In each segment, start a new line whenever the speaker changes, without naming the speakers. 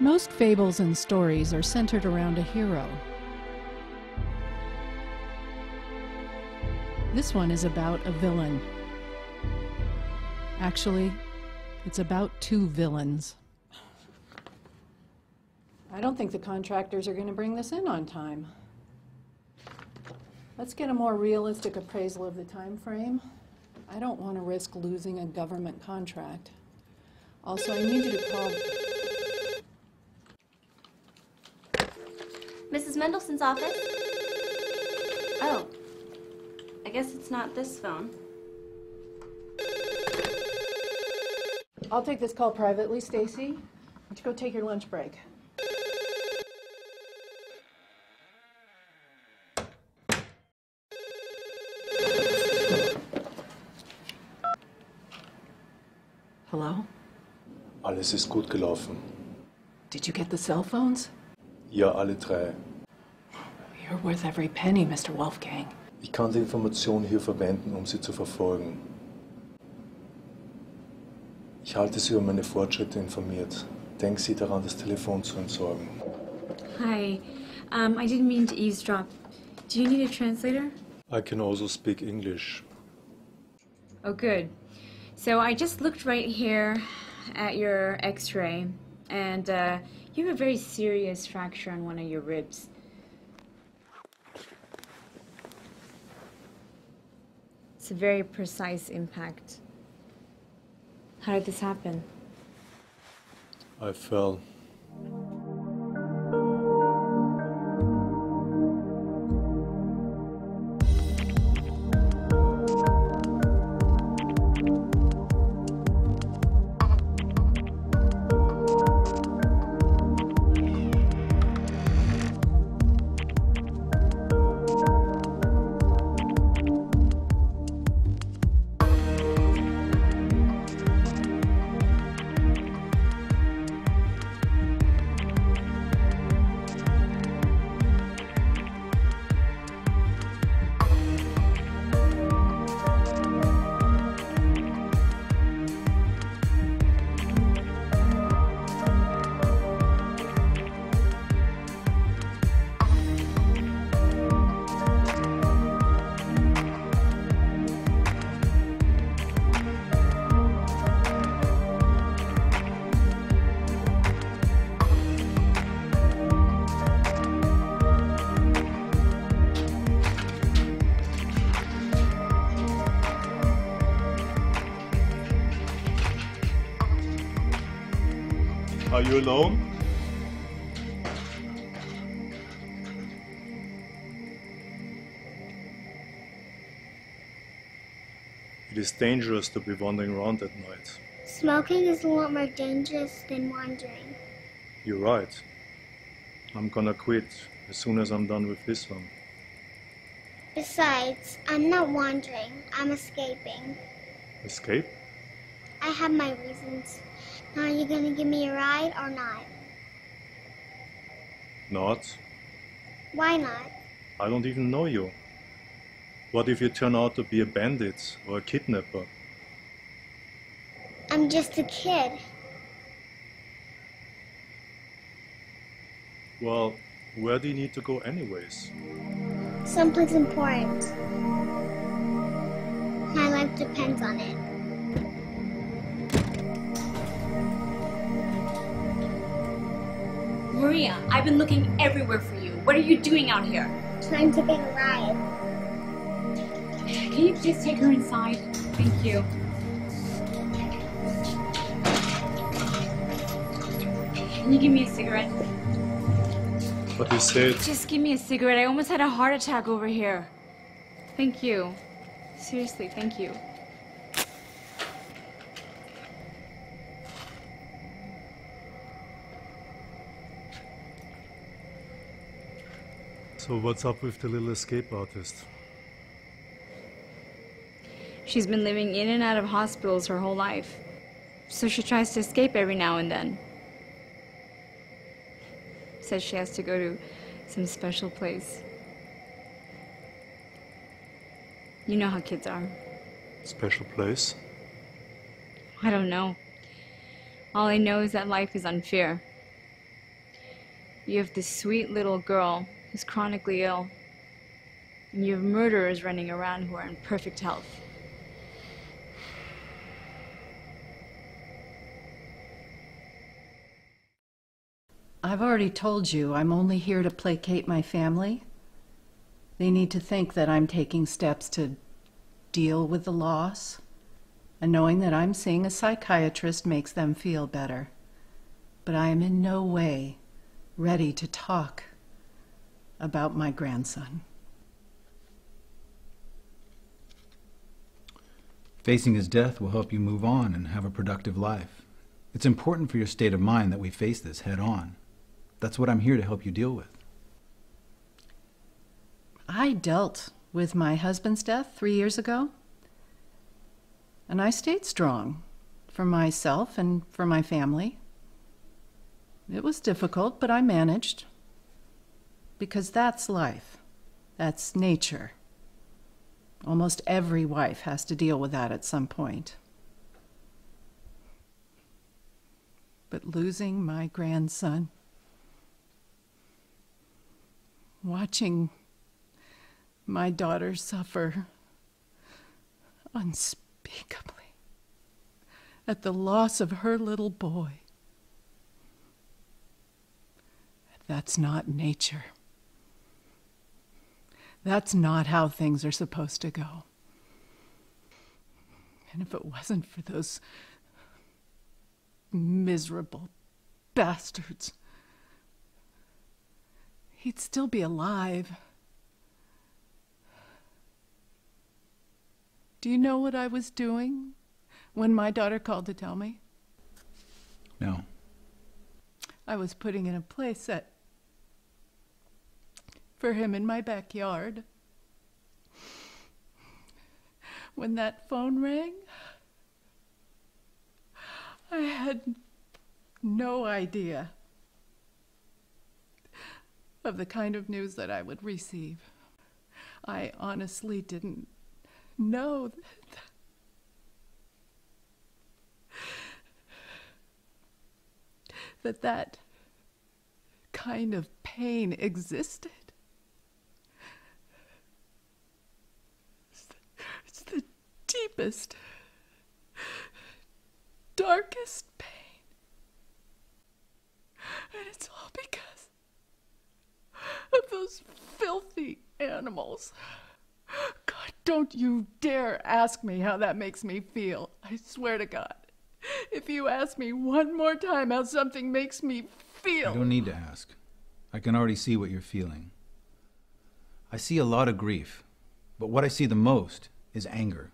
Most fables and stories are centered around a hero. This one is about a villain. Actually, it's about two villains. I don't think the contractors are going to bring this in on time. Let's get a more realistic appraisal of the time frame. I don't want to risk losing a government contract. Also, I need you to call...
Mrs. Mendelssohn's office? Oh, I guess it's not this phone.
I'll take this call privately, Stacy. Why don't you go take your lunch break? Hello?
Alles ist gut gelaufen.
Did you get the cell phones?
Ja, alle drei.
You're worth every penny, Mr. Wolfgang.
Ich kann die Information hier verwenden, um Sie zu verfolgen. Ich halte Sie über meine Fortschritte informiert. Denken Sie daran, das Telefon zu entsorgen.
Hi. I didn't mean to eavesdrop. Do you need a translator?
I can also speak English.
Oh, good. So I just looked right here at your x-ray, and you have a very serious fracture on one of your ribs. It's a very precise impact. How did this happen?
I fell. Are you alone? It is dangerous to be wandering around at night.
Smoking is a lot more dangerous than wandering.
You're right. I'm gonna quit as soon as I'm done with this one.
Besides, I'm not wandering, I'm escaping.
Escape?
I have my reasons. Now, are you going to give me a ride or not?
Not.
Why not?
I don't even know you. What if you turn out to be a bandit or a kidnapper?
I'm just a kid.
Well, where do you need to go anyways?
Someplace important. My life depends on it.
Maria, I've been looking everywhere for you. What are you doing out here?
Trying to get a ride.
Can you please take her inside? Thank you. Can you give me a cigarette?
But you said...
Just give me a cigarette. I almost had a heart attack over here. Thank you. Seriously, thank you.
So what's up with the little escape artist?
She's been living in and out of hospitals her whole life. So she tries to escape every now and then. Says she has to go to some special place. You know how kids are.
Special place?
I don't know. All I know is that life is unfair. You have this sweet little girl who's chronically ill. And you have murderers running around who are in perfect health.
I've already told you I'm only here to placate my family. They need to think that I'm taking steps to deal with the loss, and knowing that I'm seeing a psychiatrist makes them feel better. But I am in no way ready to talk about my grandson.
Facing his death will help you move on and have a productive life. It's important for your state of mind that we face this head on. That's what I'm here to help you deal with.
I dealt with my husband's death 3 years ago, and I stayed strong for myself and for my family. It was difficult, but I managed, because that's life. That's nature. Almost every wife has to deal with that at some point. But losing my grandson, watching my daughter suffer unspeakably at the loss of her little boy, that's not nature. That's not how things are supposed to go. And if it wasn't for those miserable bastards, he'd still be alive. Do you know what I was doing when my daughter called to tell me?
No.
I was putting in a play set for him in my backyard. When that phone rang, I had no idea of the kind of news that I would receive. I honestly didn't know that kind of pain existed. It's the deepest, darkest pain. And it's all because of those filthy animals. God, don't you dare ask me how that makes me feel. I swear to God, if you ask me one more time how something makes me feel...
You don't need to ask. I can already see what you're feeling. I see a lot of grief, but what I see the most is anger.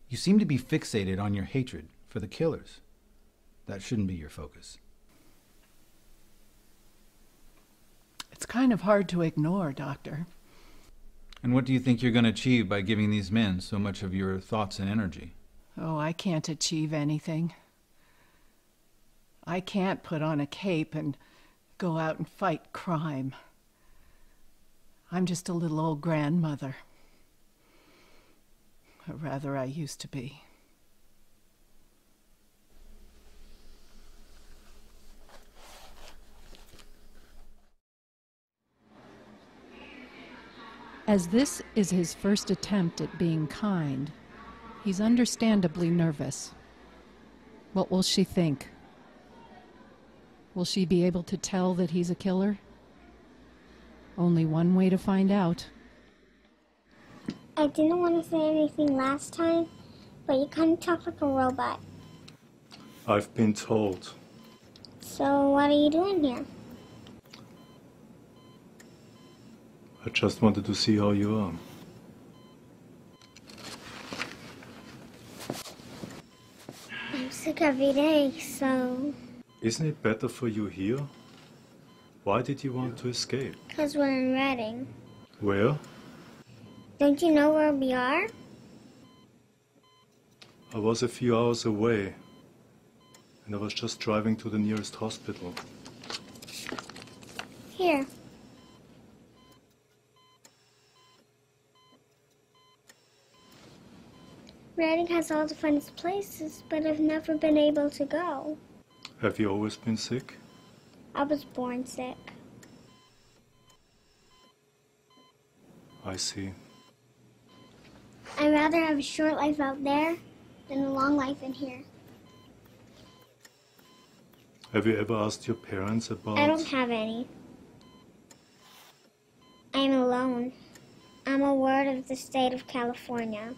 You seem to be fixated on your hatred for the killers. That shouldn't be your focus.
It's kind of hard to ignore, Doctor.
And what do you think you're going to achieve by giving these men so much of your thoughts and energy?
Oh, I can't achieve anything. I can't put on a cape and go out and fight crime. I'm just a little old grandmother. Or rather, I used to be. As this is his first attempt at being kind, he's understandably nervous. What will she think? Will she be able to tell that he's a killer? Only one way to find out.
I didn't want to say anything last time, but you kind of talk like a robot.
I've been told.
So what are you doing here?
I just wanted to see how you are.
I'm sick every day, so...
Isn't it better for you here? Why did you want to escape?
Because we're in Reading.
Where?
Don't you know where we are?
I was a few hours away, and I was just driving to the nearest hospital.
Here. Reading has all the funnest places, but I've never been able to go.
Have you always been sick?
I was born sick.
I see.
I'd rather have a short life out there than a long life in here.
Have you ever asked your parents about...
I don't have any. I'm alone. I'm a ward of the state of California.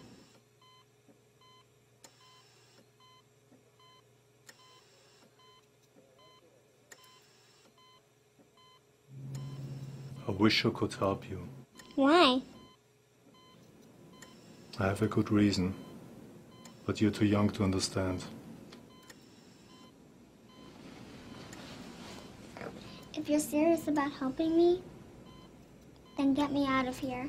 I wish I could help you.
Why?
I have a good reason, but you're too young to understand.
If you're serious about helping me, then get me out of here.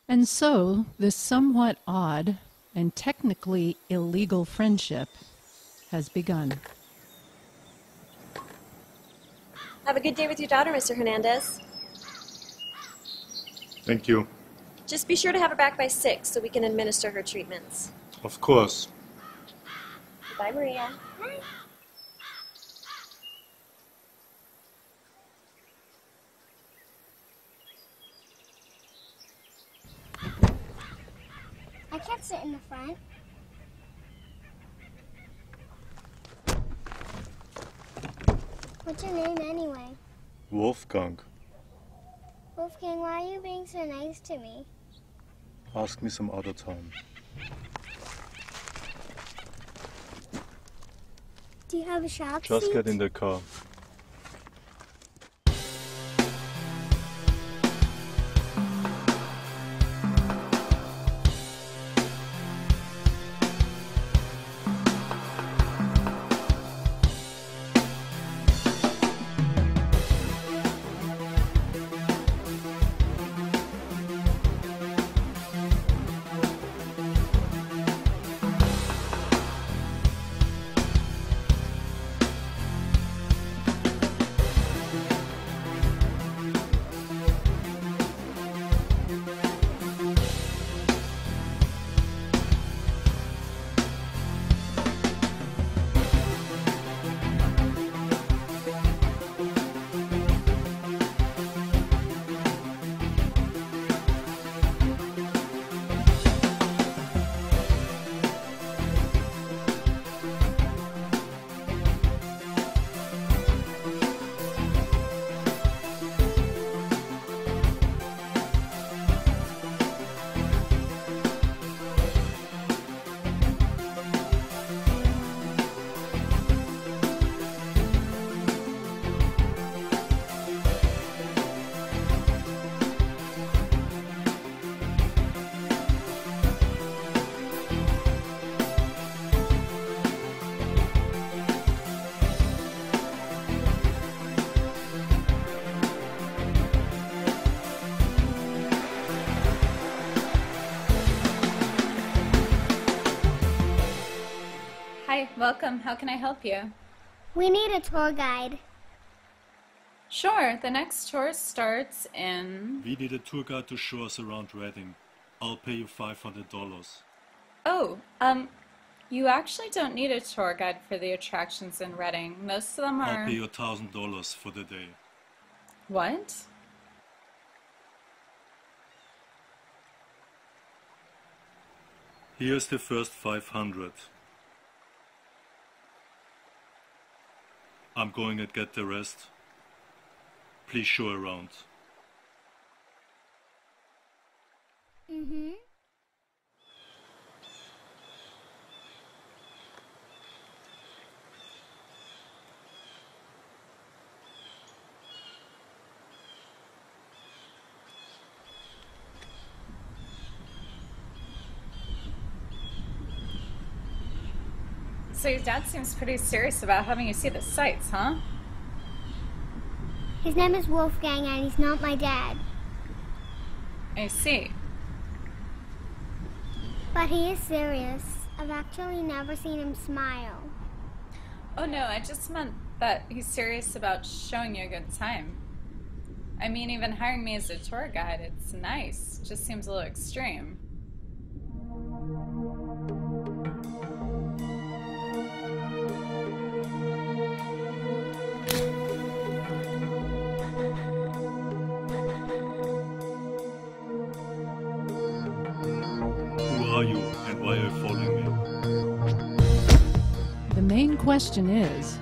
And so, this somewhat odd and technically illegal friendship has begun.
Have a good day with your daughter, Mr. Hernandez.
Thank you.
Just be sure to have her back by 6 so we can administer her treatments.
Of course.
Bye, Maria.
I can't sit in the front. What's your name anyway?
Wolfgang,
Wolfgang, why are you being so nice to me?
ask me some other time.
Do you have a shop
Just
seat?
get in the car.
Hi, welcome. How can I help you?
We need a tour guide.
Sure, the next tour starts in...
We need a tour guide to show us around Reading. I'll pay you $500.
Oh, you actually don't need a tour guide for the attractions in Reading. Most of them are...
I'll pay you $1,000 for the day.
What?
Here's the first 500. I'm going to get the rest. Please show around.
Mm-hmm.
So your dad seems pretty serious about having you see the sights, huh?
His name is Wolfgang and he's not my dad.
I see.
But he is serious. I've actually never seen him smile.
Oh no, I just meant that he's serious about showing you a good time. I mean, even hiring me as a tour guide, it's nice. Just seems a little extreme.
Why are you following me?
The main question is,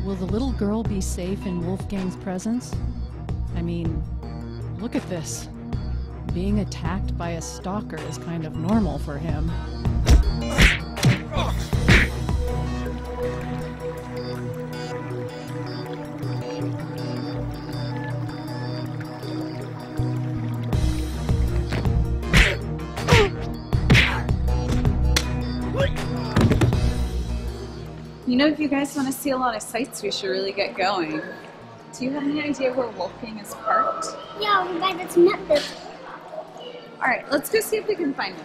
will the little girl be safe in Wolfgang's presence? I mean, look at this. Being attacked by a stalker is kind of normal for him.
You know, if you guys want to see a lot of sights, we should really get going. Do you have any idea where Wolfgang is parked?
Yeah, over by the cement building.
Alright, let's go see if we can find him.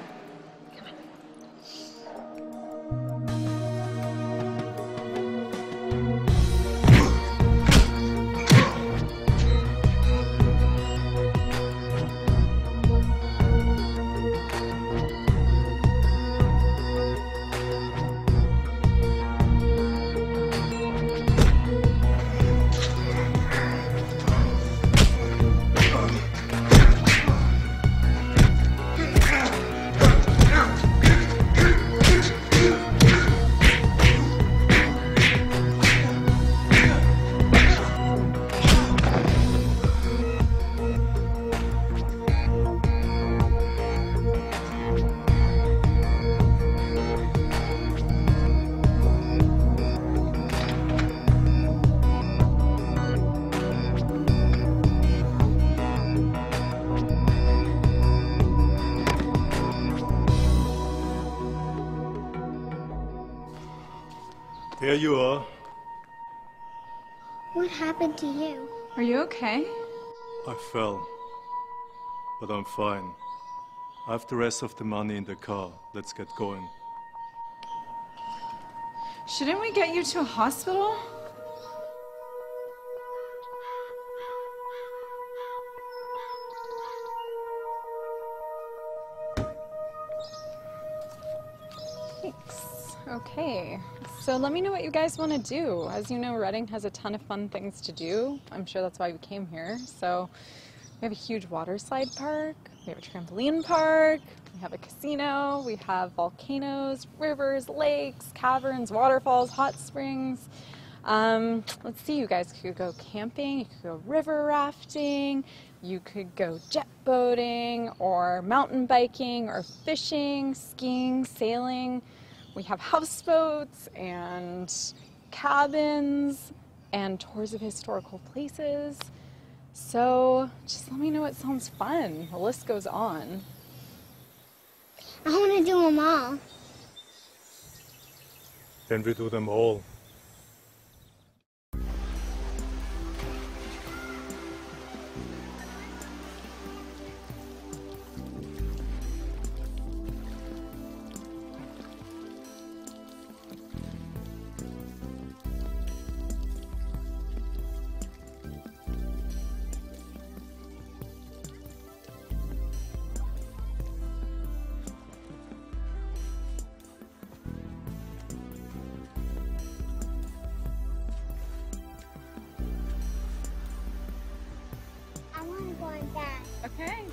There you are.
What happened to you?
Are you okay?
I fell. But I'm fine. I have the rest of the money in the car. Let's get going.
Shouldn't we get you to a hospital? Thanks. Okay. So let me know what you guys want to do. As you know, Reading has a ton of fun things to do. I'm sure that's why we came here. So we have a huge water slide park. We have a trampoline park. We have a casino. We have volcanoes, rivers, lakes, caverns, waterfalls, hot springs. Let's see, you guys could go camping, you could go river rafting, you could go jet boating or mountain biking or fishing, skiing, sailing. We have houseboats and cabins and tours of historical places. So just let me know what sounds fun. The list goes on.
I want to do them all.
Then we do them all.
I want to go on that.
Okay.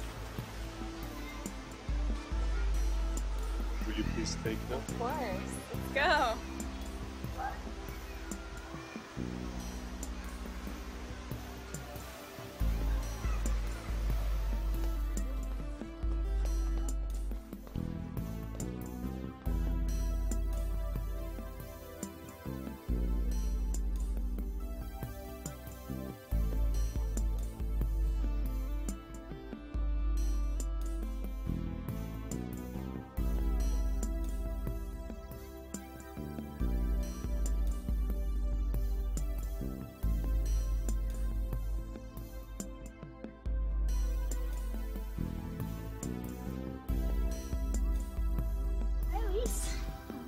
Will you please take them?
Of course. Let's go.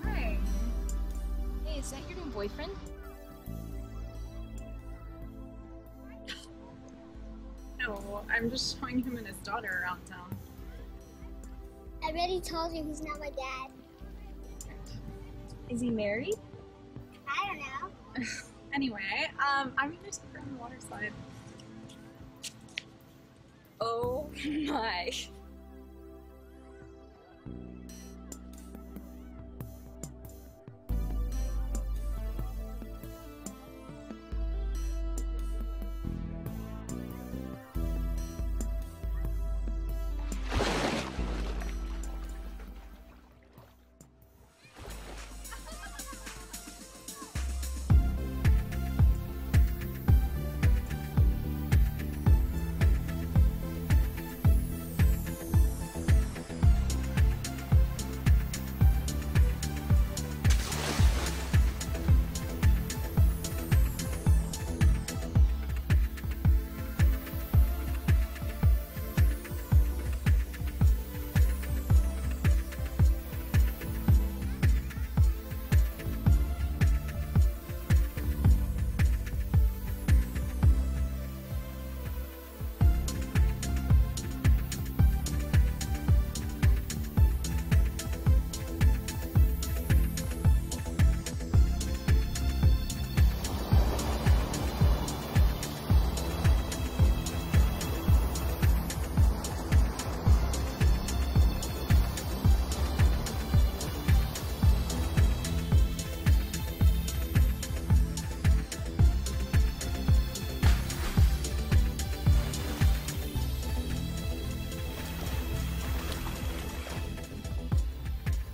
Hi. Hey, is that your new boyfriend? No, I'm just showing him and his daughter around town.
I already told you he's not my dad.
Is he married?
I don't know.
Anyway, I'm gonna take her on the water slide. Oh my.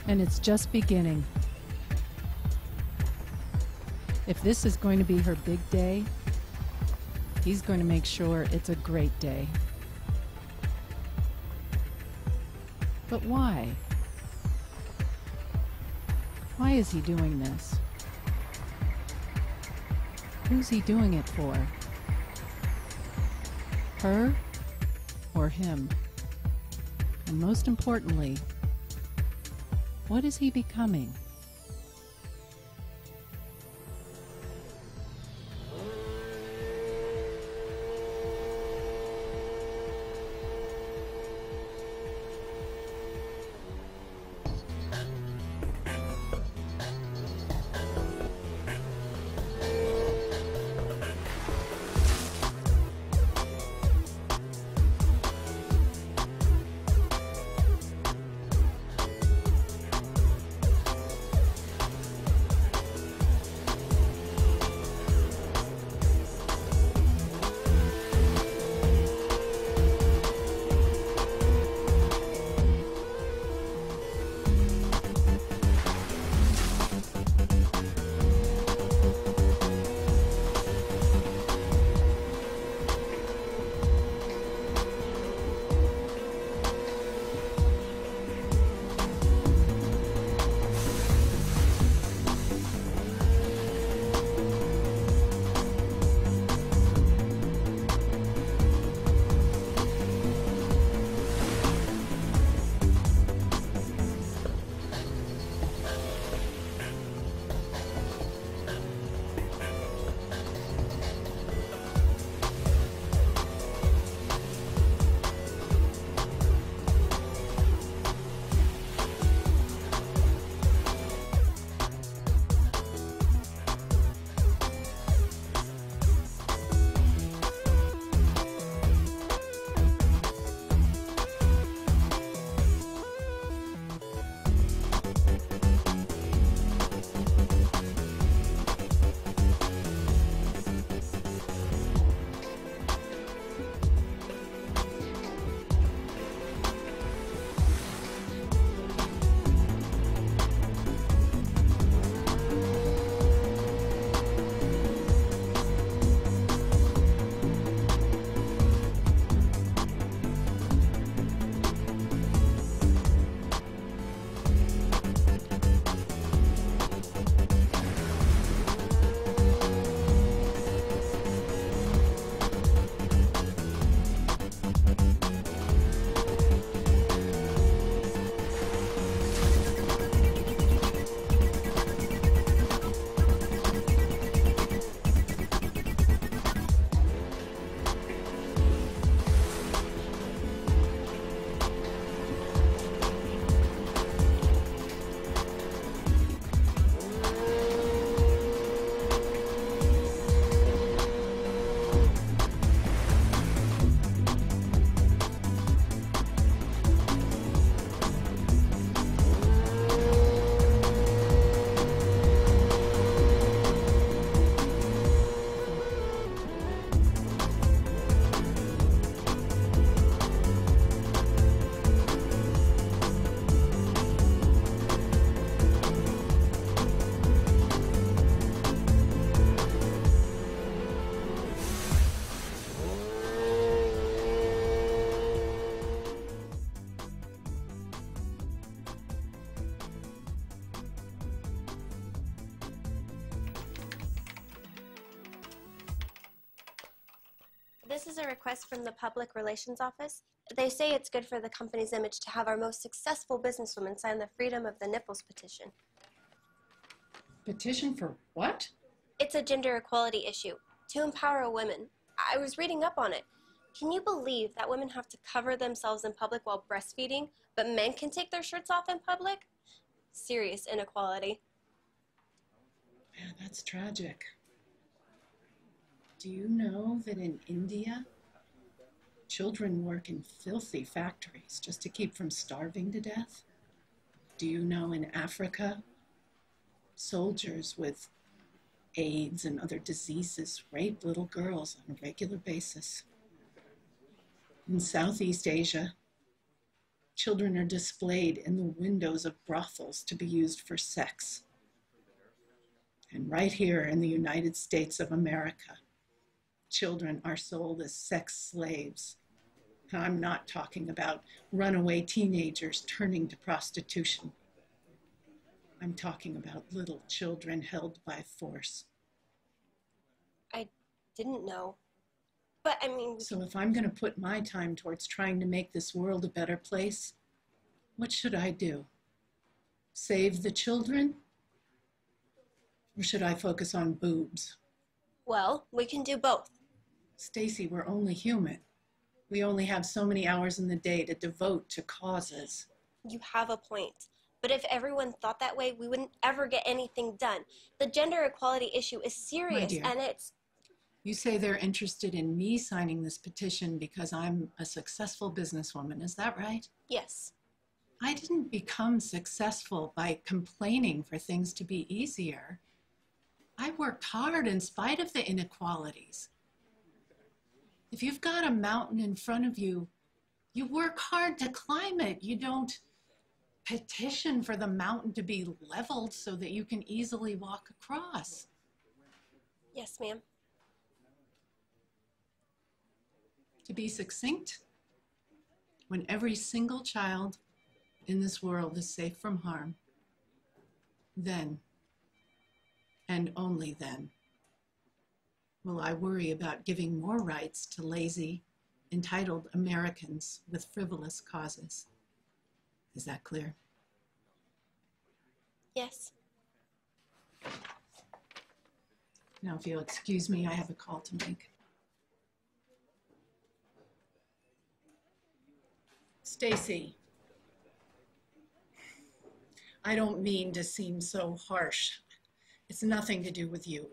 And it's just beginning. If this is going to be her big day, he's going to make sure it's a great day. But why? Why is he doing this? Who's he doing it for? Her or him? And most importantly, what is he becoming?
This is a request from the Public Relations Office. They say it's good for the company's image to have our most successful businesswoman sign the Freedom of the Nipples petition.
Petition for what?
It's a gender equality issue, to empower women. I was reading up on it. Can you believe that women have to cover themselves in public while breastfeeding, but men can take their shirts off in public? Serious inequality.
Man, that's tragic. Do you know that in India, children work in filthy factories just to keep from starving to death? Do you know in Africa, soldiers with AIDS and other diseases rape little girls on a regular basis? In Southeast Asia, Children are displayed in the windows of brothels to be used for sex. And right here in the United States of America, children are sold as sex slaves. I'm not talking about runaway teenagers turning to prostitution. I'm talking about little children held by force.
I didn't know. But I mean...
So if I'm going to put my time towards trying to make this world a better place, what should I do? Save the children? Or should I focus on boobs?
Well, we can do both.
Stacy, we're only human. We only have so many hours in the day to devote to causes.
You have a point. But if everyone thought that way, we wouldn't ever get anything done. The gender equality issue is serious,
My dear,
and it's...
You say they're interested in me signing this petition because I'm a successful businesswoman. Is that right?
Yes.
I didn't become successful by complaining for things to be easier. I worked hard in spite of the inequalities. If you've got a mountain in front of you, you work hard to climb it. You don't petition for the mountain to be leveled so that you can easily walk across.
Yes, ma'am.
To be succinct, when every single child in this world is safe from harm, then, and only then, will I worry about giving more rights to lazy, entitled Americans with frivolous causes. Is that clear?
Yes.
Now, if you'll excuse me, I have a call to make. Stacy, I don't mean to seem so harsh. It's nothing to do with you.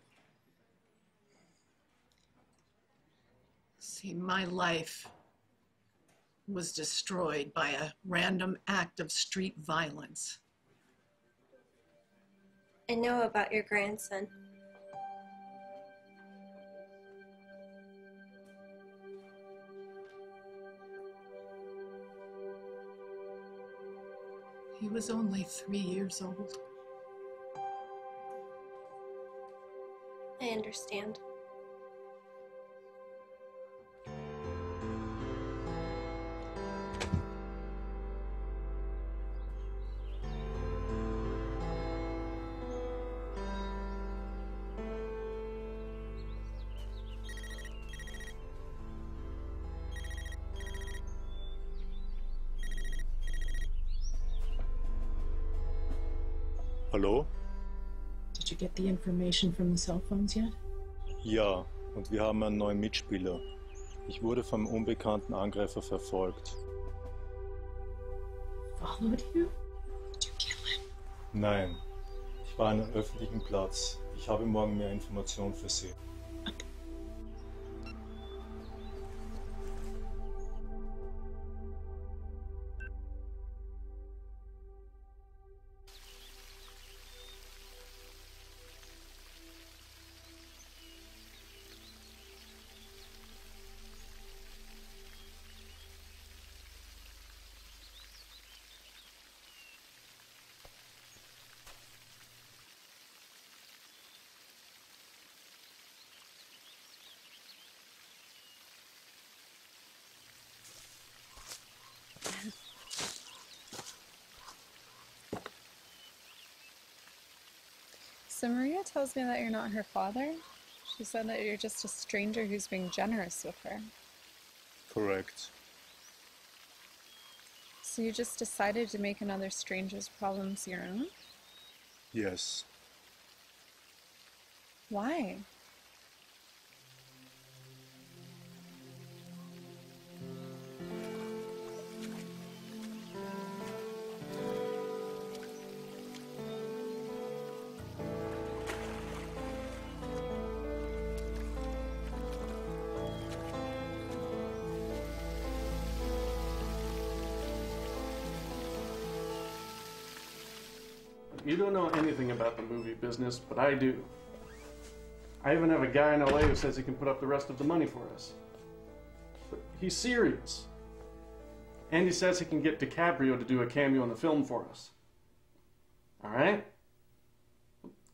See, my life was destroyed by a random act of street violence.
I know about your grandson.
He was only 3 years old.
I understand.
Hallo?
Did you get the information from the cell phones yet?
Ja, und wir haben einen neuen Mitspieler. Ich wurde vom unbekannten Angreifer verfolgt.
Followed you? Did you kill him?
Nein, ich war an einem öffentlichen Platz. Ich habe morgen mehr Informationen für Sie.
So Maria tells me that you're not her father. She said that you're just a stranger who's being generous with her.
Correct.
So you just decided to make another stranger's problems your own?
Yes.
Why?
You don't know anything about the movie business, but I do. I even have a guy in LA who says he can put up the rest of the money for us. But he's serious. Andy says he can get DiCaprio to do a cameo in the film for us. Alright?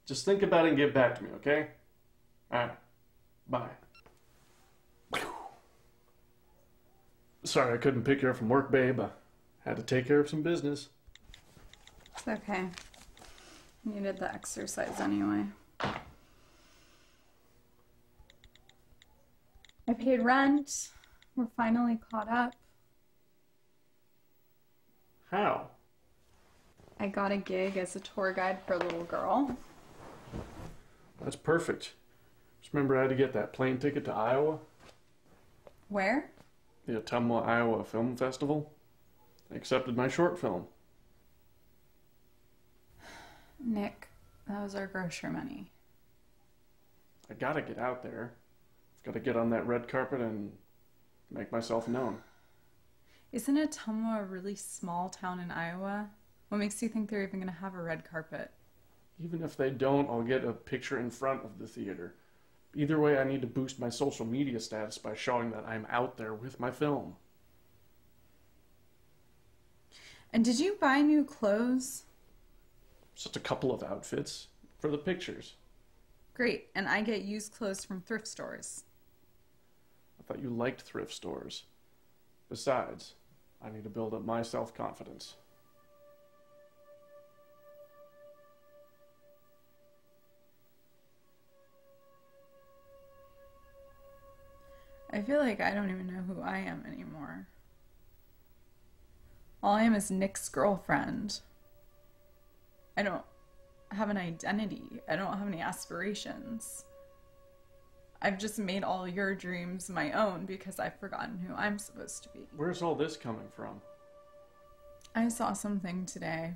Just think about it and get back to me, okay? Alright. Bye. Sorry I couldn't pick you up from work, babe. I had to take care of some business.
It's okay. Needed the exercise anyway. I paid rent. We're finally caught up.
How?
I got a gig as a tour guide for a little girl.
That's perfect. Just remember I had to get that plane ticket to Iowa.
Where?
The Ottumwa, Iowa Film Festival. They accepted my short film.
Nick, that was our grocery money.
I gotta get out there. I've gotta get on that red carpet and make myself known.
Isn't Ottumwa a really small town in Iowa? What makes you think they're even gonna have a red carpet?
Even if they don't, I'll get a picture in front of the theater. Either way, I need to boost my social media status by showing that I'm out there with my film.
And did you buy new clothes?
Just a couple of outfits for the pictures.
Great, and I get used clothes from thrift stores.
I thought you liked thrift stores. Besides, I need to build up my self-confidence.
I feel like I don't even know who I am anymore. All I am is Nick's girlfriend. I don't have an identity. I don't have any aspirations. I've just made all your dreams my own because I've forgotten who I'm supposed to be.
Where's all this coming from?
I saw something today.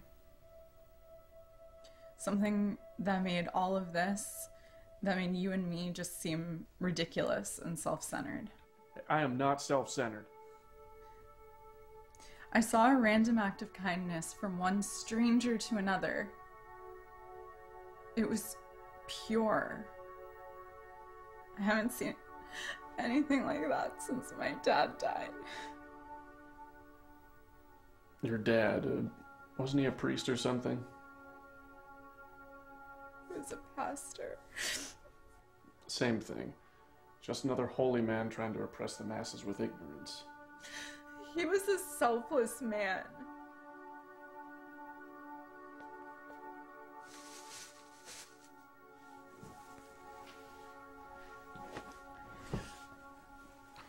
Something that made all of this, that made you and me just seem ridiculous and self-centered.
I am not self-centered.
I saw a random act of kindness from one stranger to another. It was pure. I haven't seen anything like that since my dad died.
Your dad, wasn't he a priest or something?
He was a pastor.
Same thing. Just another holy man trying to oppress the masses with ignorance.
He was a selfless man.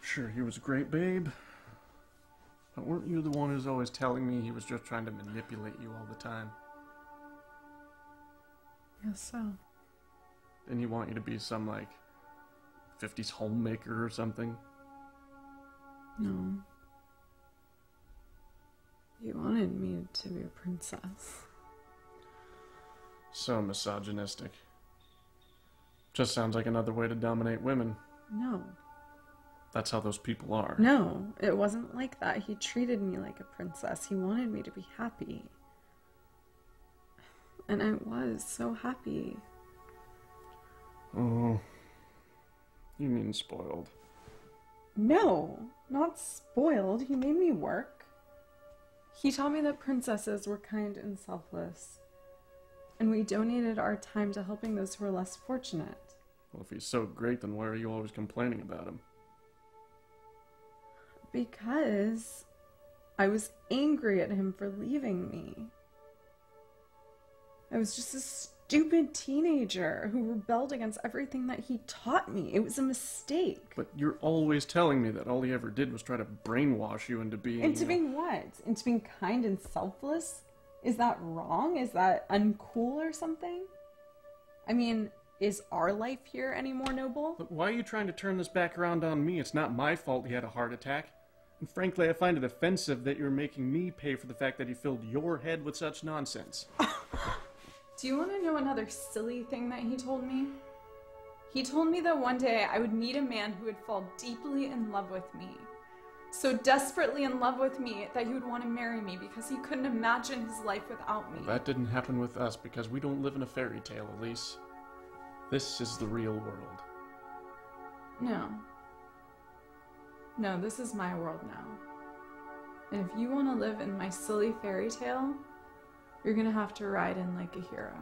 Sure, he was a great babe. But weren't you the one who's always telling me he was just trying to manipulate you all the time?
Yes, so.
Didn't he want you to be some, like, 50s homemaker or something?
No. He wanted me to be a princess.
So misogynistic. Just sounds like another way to dominate women.
No.
That's how those people are.
No, it wasn't like that. He treated me like a princess. He wanted me to be happy. And I was so happy.
Oh. You mean spoiled.
No, not spoiled. He made me work. He taught me that princesses were kind and selfless. And we donated our time to helping those who were less fortunate.
Well, if he's so great, then why are you always complaining about him?
Because I was angry at him for leaving me. I was just a stupid teenager who rebelled against everything that he taught me. It was a mistake.
But you're always telling me that all he ever did was try to brainwash you into being...
Into being what? Into being kind and selfless? Is that wrong? Is that uncool or something? I mean, is our life here any more noble?
Look, why are you trying to turn this back around on me? It's not my fault he had a heart attack. And frankly, I find it offensive that you're making me pay for the fact that he filled your head with such nonsense.
Do you want to know another silly thing that he told me? He told me that one day I would meet a man who would fall deeply in love with me. So desperately in love with me that he would want to marry me because he couldn't imagine his life without me.
Well, that didn't happen with us because we don't live in a fairy tale, Elise. This is the real world.
No. No, this is my world now. And if you want to live in my silly fairy tale, you're gonna have to ride in like a hero.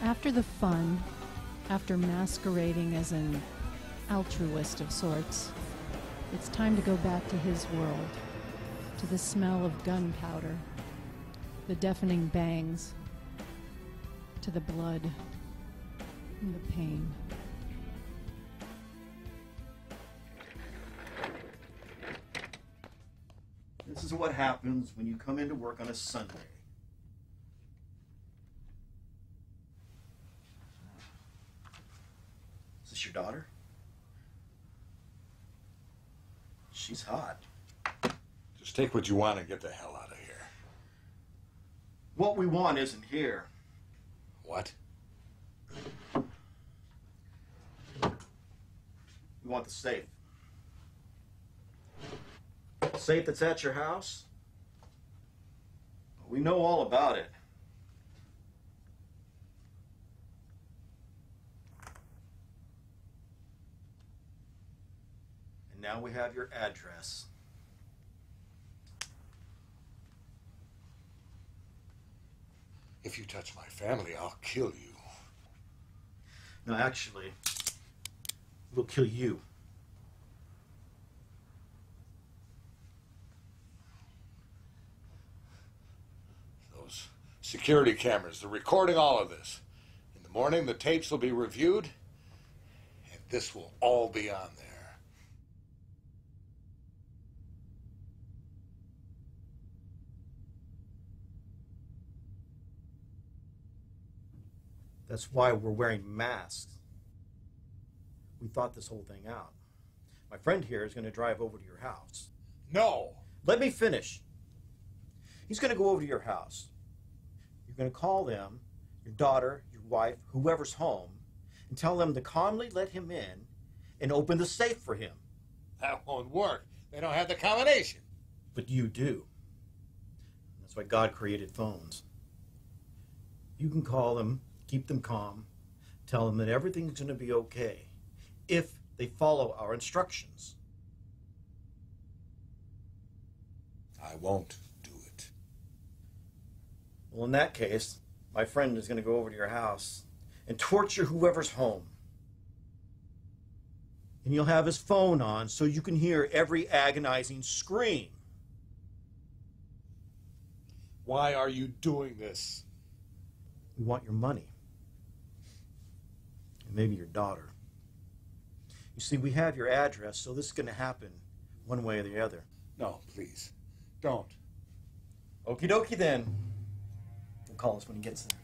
After the fun, after masquerading as an altruist of sorts, it's time to go back to his world, to the smell of gunpowder, the deafening bangs, to the blood and the pain.
This is what happens when you come into work on a Sunday. Is this your daughter? She's hot.
Just take what you want and get the hell out of here.
What we want isn't here.
What?
We want the safe. The safe that's at your house? We know all about it. And now we have your address.
If you touch my family, I'll kill you.
No, actually, we'll kill you.
Those security cameras, they're recording all of this. In the morning, the tapes will be reviewed, and this will all be on there.
That's why we're wearing masks. We thought this whole thing out. My friend here is going to drive over to your house.
No!
Let me finish. He's going to go over to your house. You're going to call them, your daughter, your wife, whoever's home, and tell them to calmly let him in and open the safe for him.
That won't work. They don't have the combination.
But you do. That's why God created phones. You can call them, keep them calm, tell them that everything's going to be okay if they follow our instructions.
I won't do it.
Well, in that case, my friend is going to go over to your house and torture whoever's home. And you'll have his phone on so you can hear every agonizing scream.
Why are you doing this?
We want your money. And maybe your daughter. You see, we have your address, so this is going to happen one way or the other.
No, please. Don't.
Okie dokie then. He'll call us when he gets there.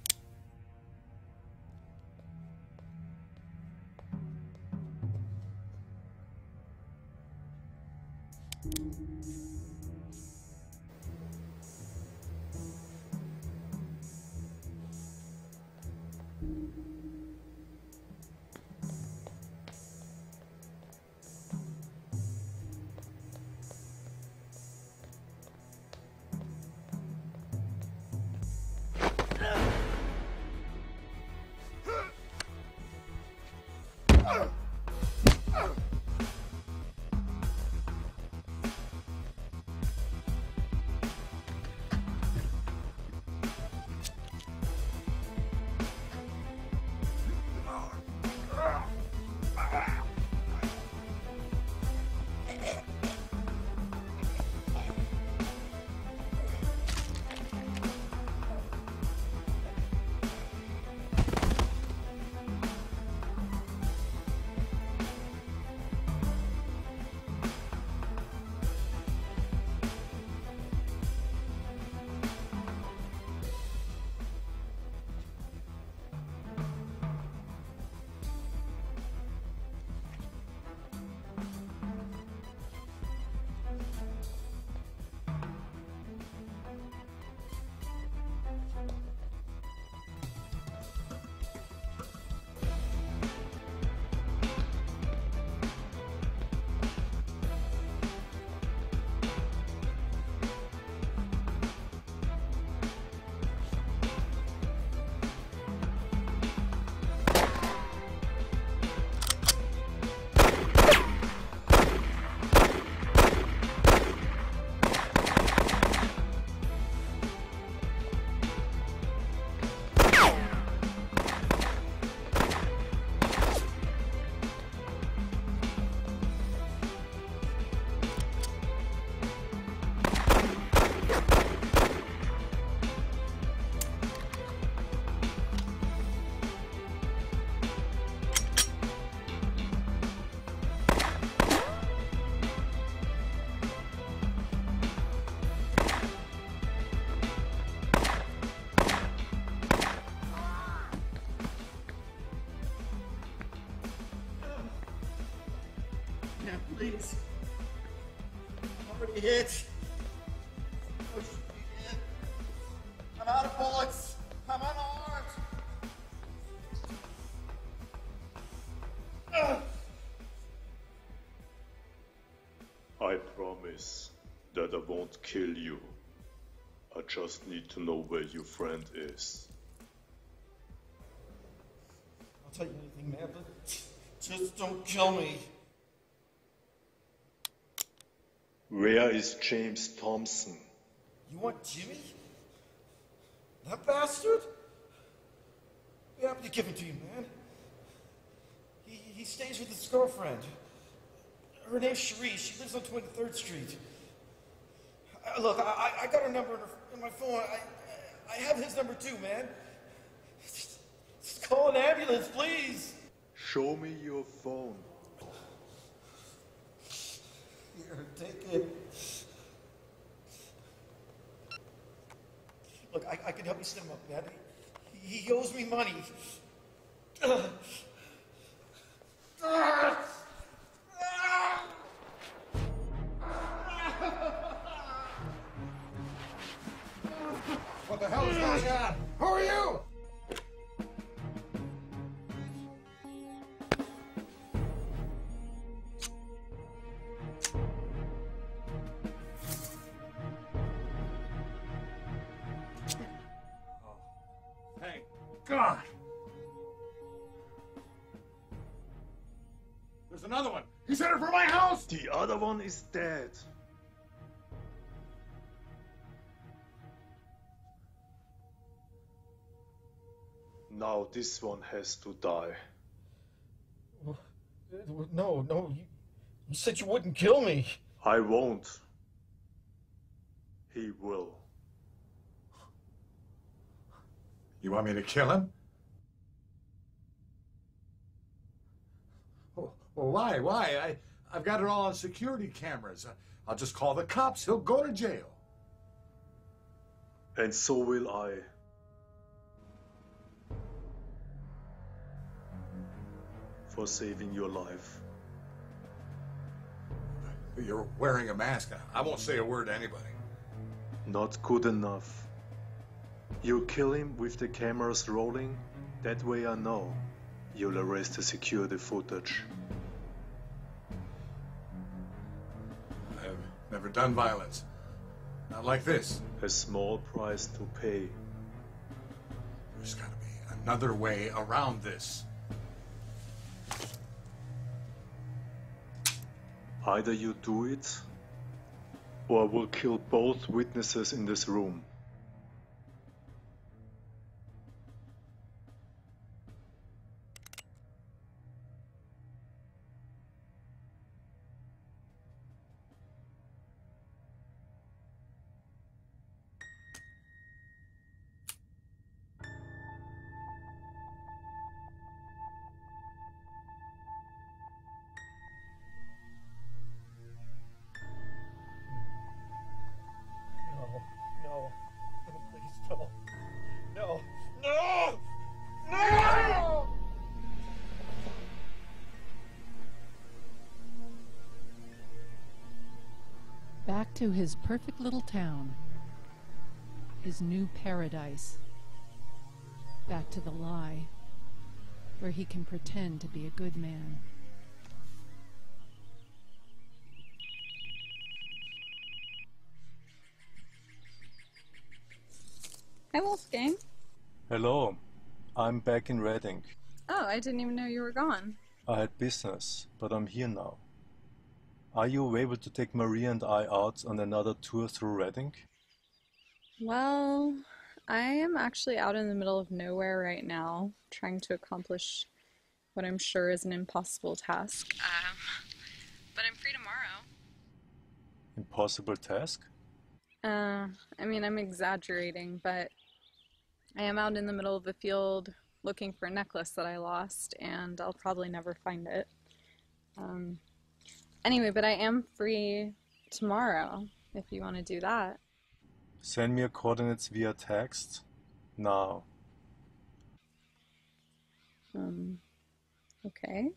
Man, please. I'm already hit. Push me in. I'm out of bullets. I'm unarmed.
I promise that I won't kill you. I just need to know where your friend is.
I'll tell you anything, man, but just don't kill me.
Where is James Thompson?
You want Jimmy? That bastard? Yeah, I'm gonna give him to you, man. He stays with his girlfriend. Her name's Cherie. She lives on 23rd Street. Look, I got her number in my phone. I have his number too, man. Just call an ambulance, please.
Show me your phone.
Here, take it. Look, I can help you set him up, man. He owes me money.
What the hell is going on? Who are you? Thank God. There's another one. He's headed for my house.
The other one is dead. Now this one has to die.
No, you said you wouldn't kill me.
I won't. He will.
You want me to kill him? Well, why? I've got it all on security cameras. I'll just call the cops. He'll go to jail.
And so will I. For saving your life.
You're wearing a mask. I won't say a word to anybody.
Not good enough. You kill him with the cameras rolling, that way I know you'll erase the security footage.
I've never done violence. Not like this.
A small price to pay.
There's gotta be another way around this.
Either you do it, or I will kill both witnesses in this room.
No. Please don't. No!
Back to his perfect little town. His new paradise. Back to the lie, where he can pretend to be a good man.
Hi, Wolfgang.
Hello, I'm back in Reading.
Oh, I didn't even know you were gone.
I had business, but I'm here now. Are you able to take Maria and I out on another tour through Reading?
Well, I am actually out in the middle of nowhere right now, trying to accomplish what I'm sure is an impossible task. But I'm free tomorrow.
Impossible task?
I mean, I'm exaggerating, but I am out in the middle of a field looking for a necklace that I lost, and I'll probably never find it. Anyway, but I am free tomorrow, if you want to do that.
Send me your coordinates via text now.
Okay.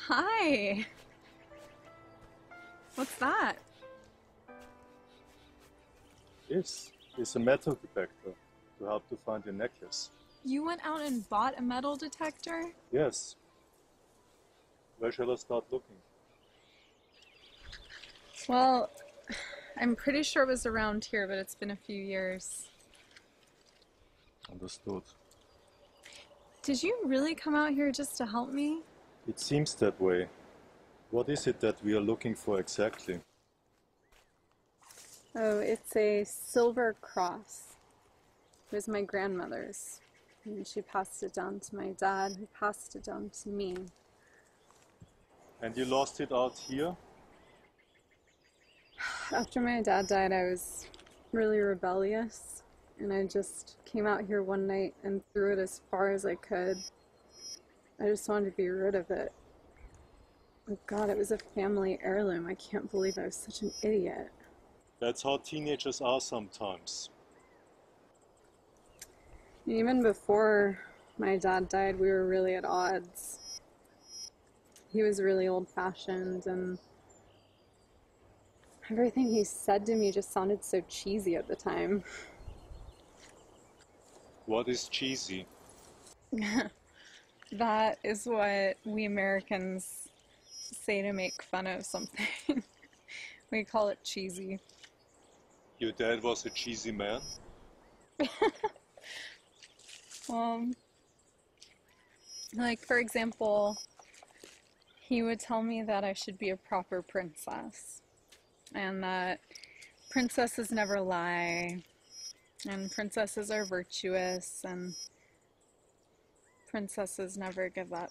Hi. What's that?
This is a metal detector to help to find your necklace.
You went out and bought a metal detector?
Yes. Where shall I start looking?
Well, I'm pretty sure it was around here, but it's been a few years.
Understood.
Did you really come out here just to help me?
It seems that way. What is it that we are looking for exactly?
Oh, it's a silver cross. It was my grandmother's. And she passed it down to my dad, who passed it down to me.
And you lost it out here?
After my dad died, I was really rebellious. And I just came out here one night and threw it as far as I could. I just wanted to be rid of it. Oh God, it was a family heirloom. I can't believe I was such an idiot.
That's how teenagers are sometimes.
Even before my dad died, we were really at odds. He was really old-fashioned, and everything he said to me just sounded so cheesy at the time.
What is cheesy?
That is what we Americans say to make fun of something. We call it cheesy.
Your dad was a cheesy man?
Like, for example, he would tell me that I should be a proper princess, and that princesses never lie, and princesses are virtuous, and princesses never give up.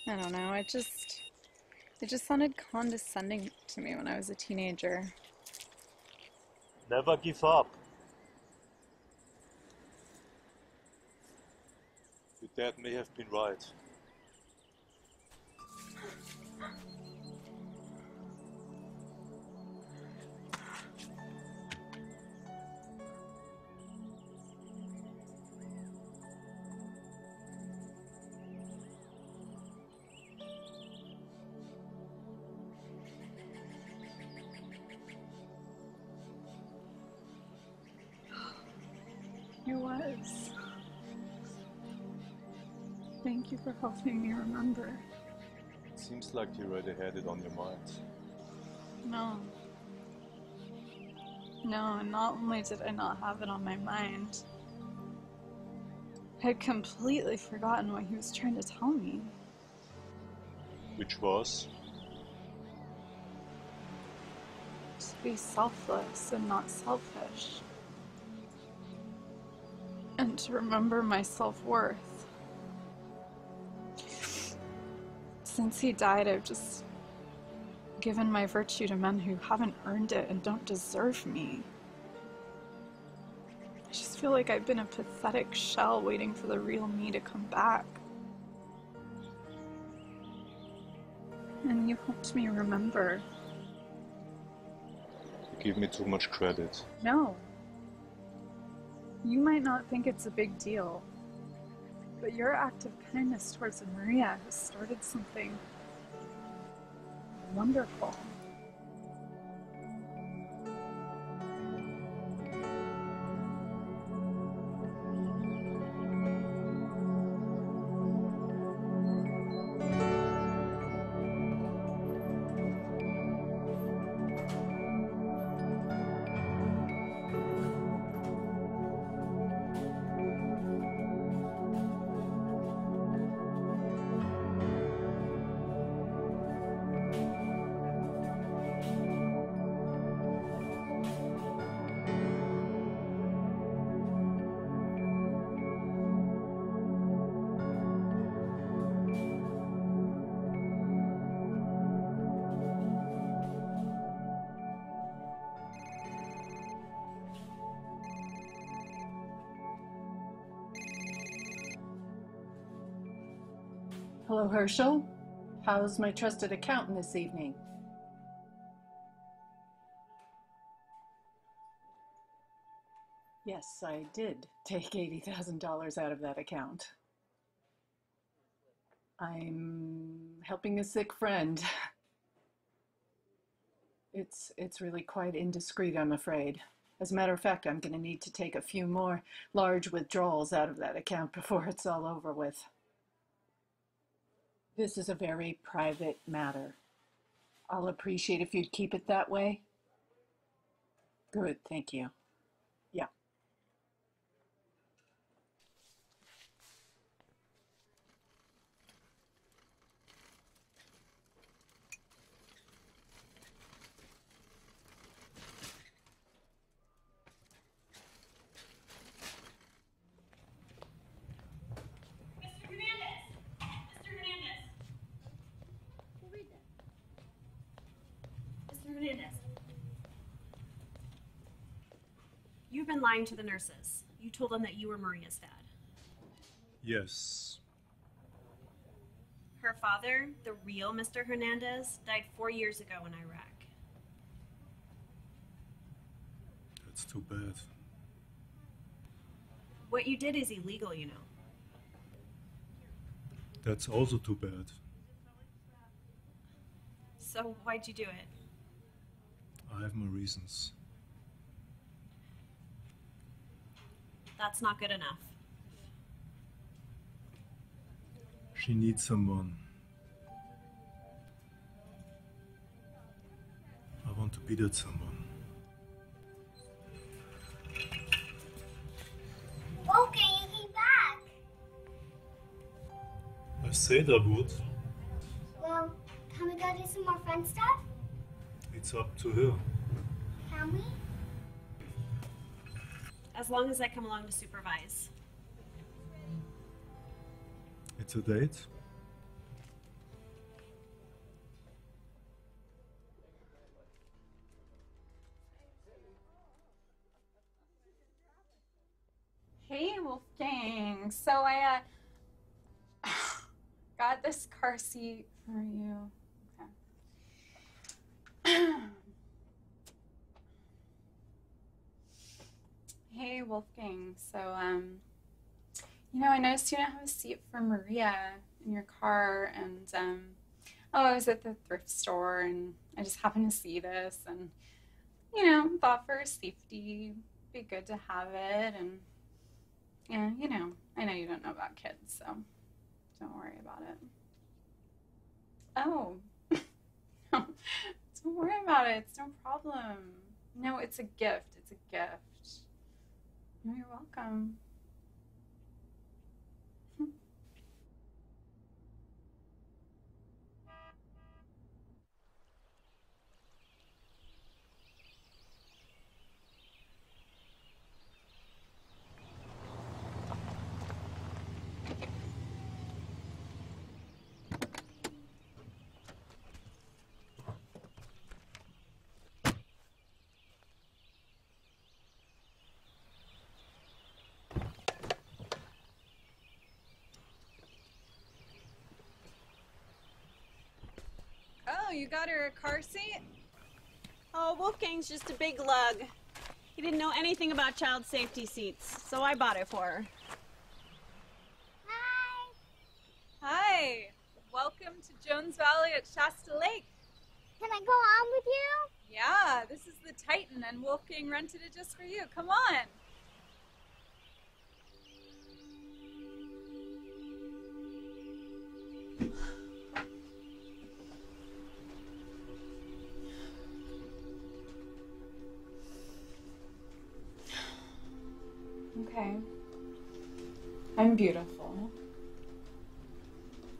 I don't know, it just sounded condescending to me when I was a teenager.
Never give up. Your dad may have been right.
He was. Thank you for helping me remember.
It seems like you already had it on your mind.
No. No, and not only did I not have it on my mind, I had completely forgotten what he was trying to tell me.
Which was?
To be selfless and not selfish. And to remember my self-worth. Since he died, I've just given my virtue to men who haven't earned it and don't deserve me. I just feel like I've been a pathetic shell waiting for the real me to come back. And you helped me remember.
You give me too much credit.
No. You might not think it's a big deal, but your act of kindness towards Maria has started something wonderful.
Hello, Herschel. How's my trusted accountant this evening? Yes, I did take $80,000 out of that account. I'm helping a sick friend. It's really quite indiscreet, I'm afraid. As a matter of fact, I'm going to need to take a few more large withdrawals out of that account before it's all over with. This is a very private matter. I'll appreciate if you'd keep it that way. Good, thank you. Yeah.
You've been lying to the nurses. You told them that you were Maria's dad.
Yes.
Her father, the real Mr. Hernandez, died 4 years ago in Iraq.
That's too bad.
What you did is illegal, you know.
That's also too bad.
So why'd you do it?
I have my reasons.
That's not good enough.
She needs someone. I want to be that someone.
Okay, you came back.
I said I would.
Well, can we go do some more fun stuff?
It's up to her.
Can we?
As long as I come along to supervise.
It's a date?
Hey, Wolfgang. So I got this car seat for you. Okay. Hey, Wolfgang. So, I noticed you don't have a seat for Maria in your car, and, I was at the thrift store, and I just happened to see this, and, thought for safety, it'd be good to have it, and, yeah, I know you don't know about kids, so don't worry about it. Oh, no, don't worry about it. It's no problem. No, it's a gift. It's a gift. No, you're welcome.
Oh, you got her a car seat?
Oh, Wolfgang's just a big lug. He didn't know anything about child safety seats, so I bought it for her.
Hi.
Hi. Welcome to Jones Valley at Shasta Lake.
Can I go on with you?
Yeah, this is the Titan, and Wolfgang rented it just for you. Come on. Okay. I'm beautiful.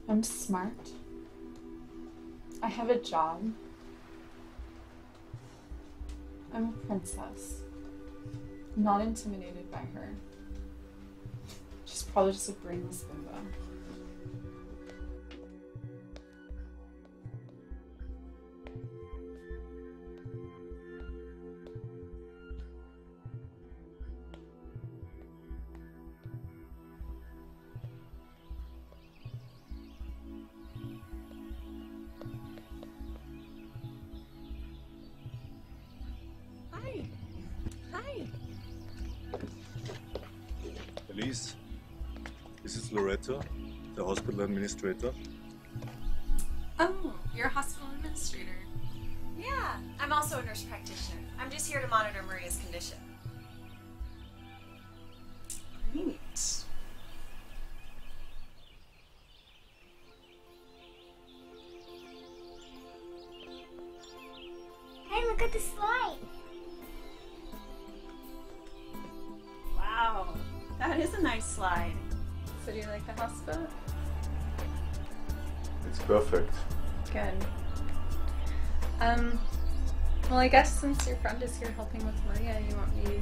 I'm smart. I have a job. I'm a princess. I'm not intimidated by her. She's probably just a brainless bimbo.
Hi.
Elise, this is Loretta, the hospital administrator.
Oh, you're a hospital administrator.
Yeah, I'm also a nurse practitioner. I'm just here to monitor Maria's condition.
Great.
Hey, look at the slide.
Wow, that is a nice slide.
So do you like the hospital?
It's perfect.
Good. Well, I guess since your friend is here helping with Maria, you won't be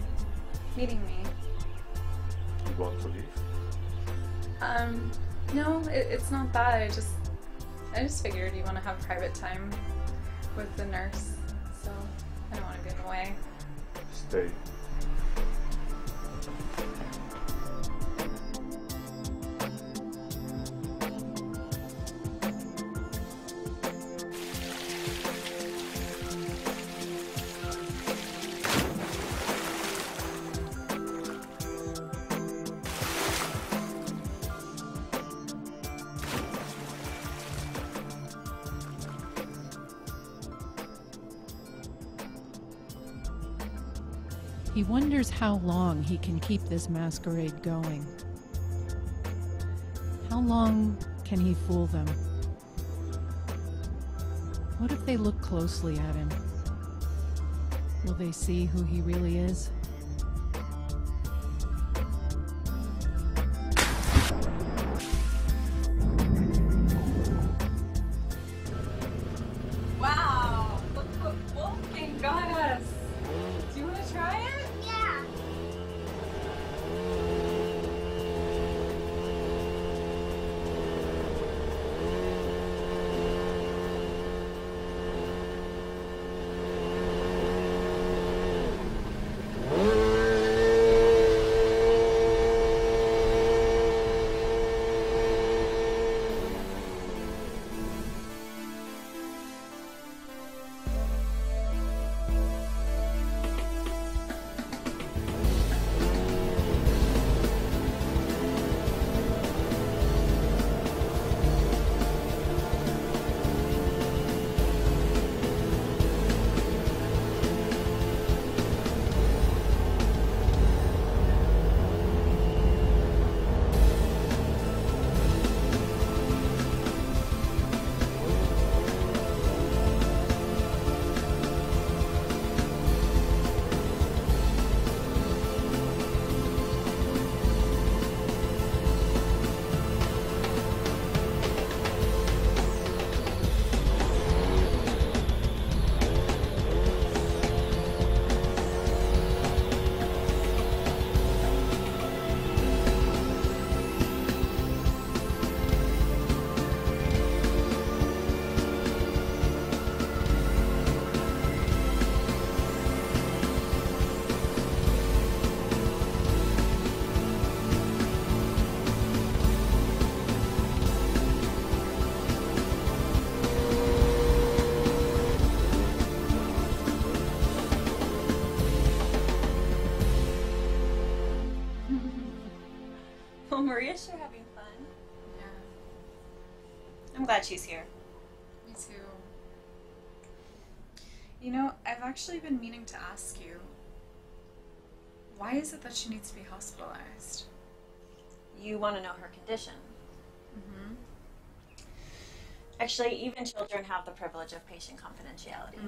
meeting me.
You want to leave?
No, it's not that. I just figured you want to have private time with the nurse, so I don't want to be in the way.
Stay.
He wonders how long he can keep this masquerade going. How long can he fool them? What if they look closely at him? Will they see who he really is?
Wow! Look what Wolfgang got us! Do you want to try it?
Yeah.
Well, Maria's sure having fun.
Yeah,
I'm glad she's here.
me too. You know, I've actually been meaning to ask you, why is it that she needs to be hospitalized?
You want to know her condition.
Mm-hmm.
Actually, even children have the privilege of patient confidentiality.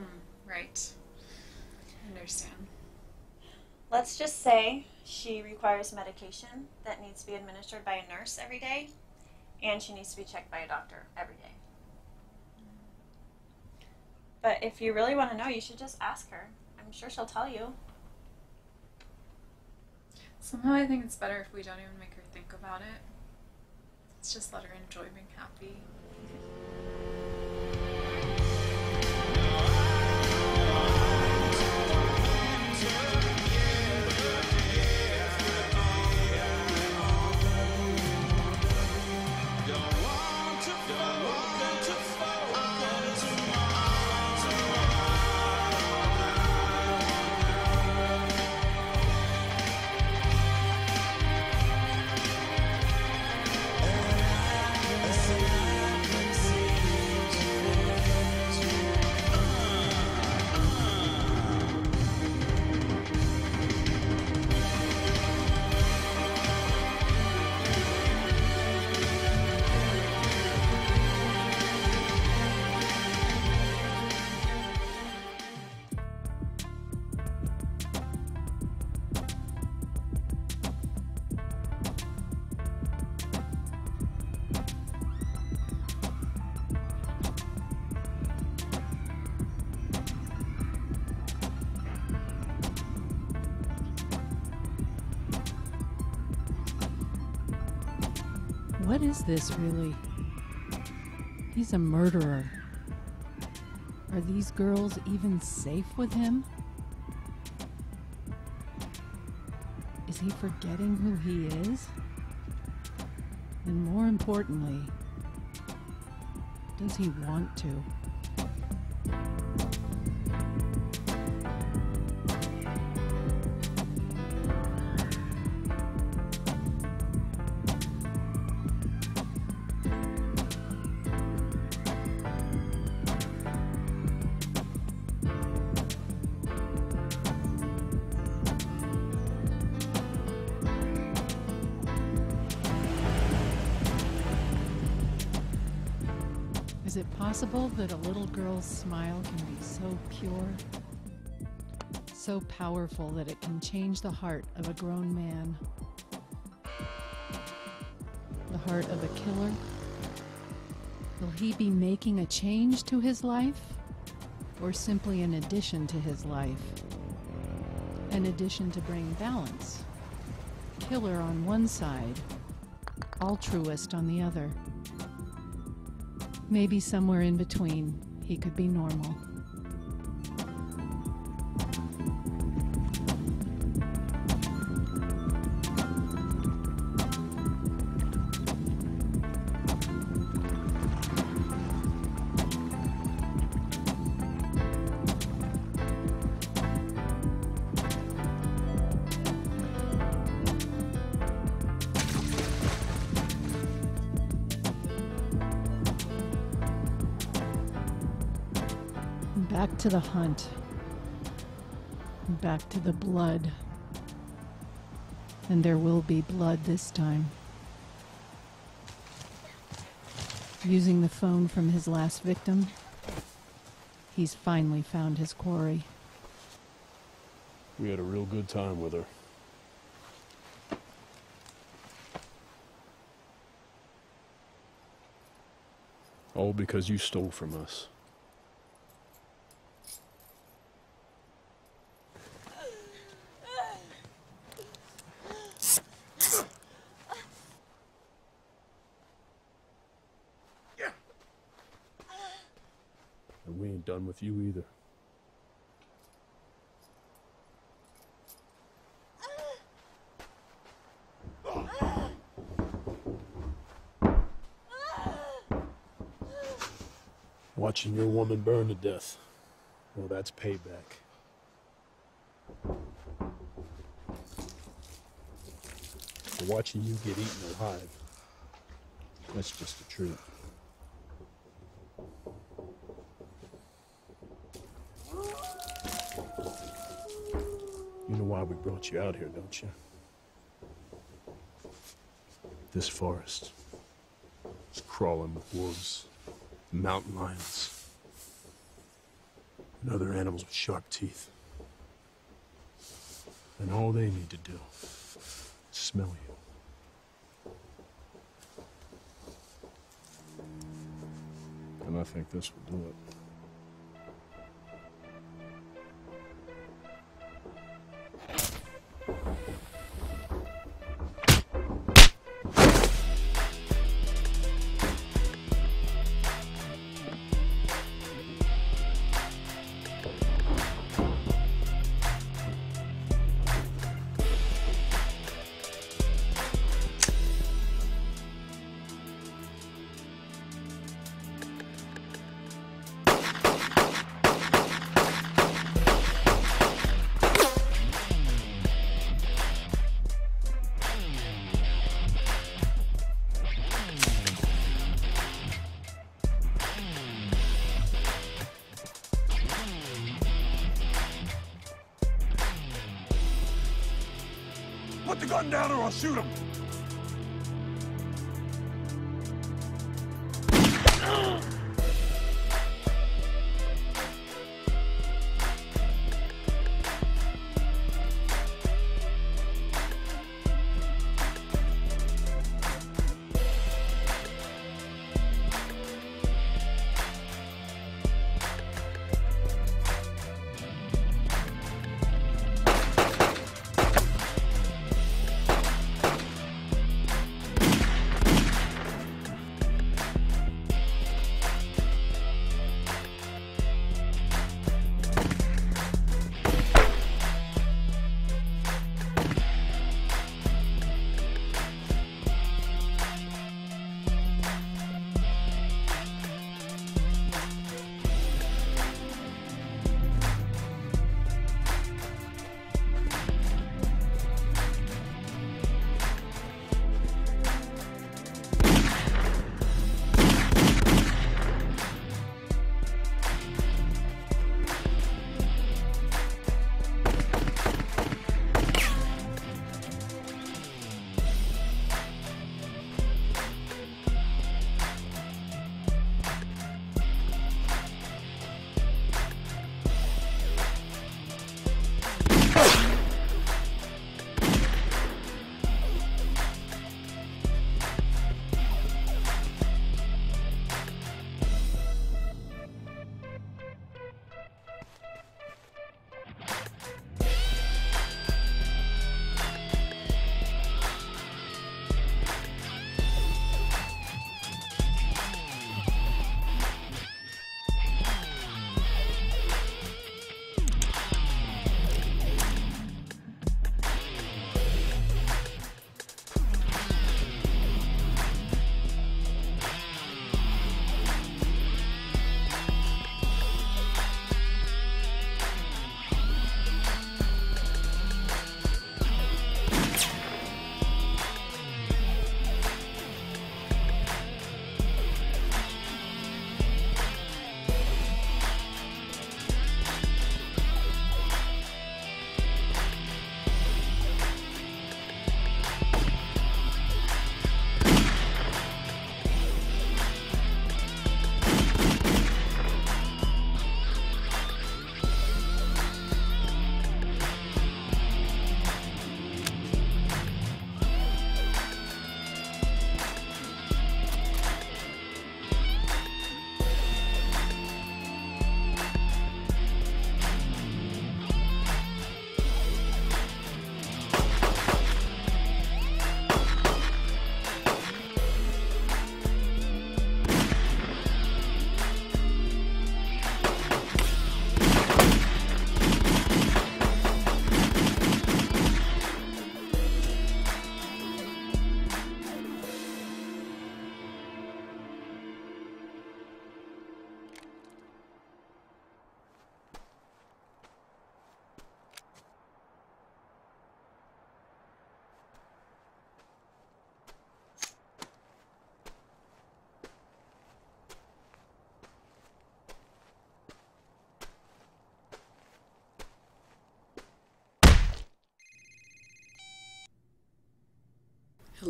Right. I understand.
Let's just say she requires medication that needs to be administered by a nurse every day, and she needs to be checked by a doctor every day. But if you really want to know, you should just ask her. I'm sure she'll tell you.
Somehow I think it's better if we don't even make her think about it. Let's just let her enjoy being happy.
What is this, really? He's a murderer. Are these girls even safe with him? Is he forgetting who he is? And more importantly, does he want to? Is it possible that a little girl's smile can be so pure, so powerful that it can change the heart of a grown man? The heart of a killer? Will he be making a change to his life, or simply an addition to his life? An addition to bring balance. Killer on one side, altruist on the other. Maybe somewhere in between, he could be normal. Back to the hunt. Back to the blood. And there will be blood this time. Using the phone from his last victim, he's finally found his quarry.
We had a real good time with her. All because you stole from us. And we ain't done with you either. Watching your woman burn to death, well, that's payback. For watching you get eaten alive, that's just the truth. You know why we brought you out here, don't you? This forest is crawling with wolves, mountain lions, and other animals with sharp teeth. And all they need to do is smell you. And I think this will do it.
Put the gun down or I'll shoot him!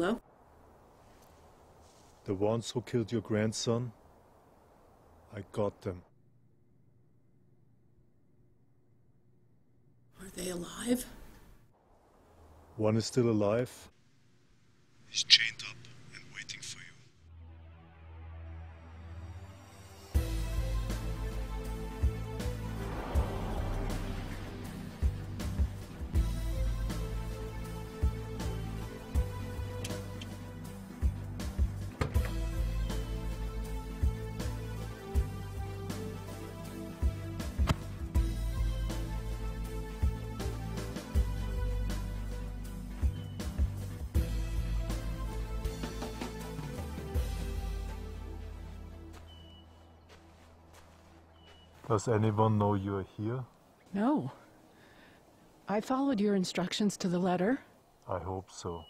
Hello?
The ones who killed your grandson, I got them.
Are they alive?
One is still alive. He's chained up and waiting for you. Does anyone know you are here?
No. I followed your instructions to the letter.
I hope so.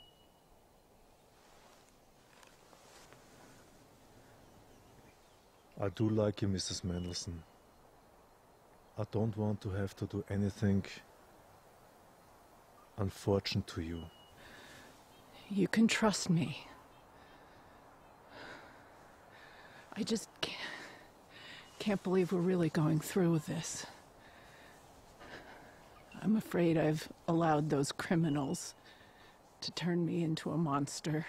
I do like you, Mrs. Mendelssohn. I don't want to have to do anything unfortunate to you.
You can trust me. I just can't believe we're really going through with this. I'm afraid I've allowed those criminals to turn me into a monster.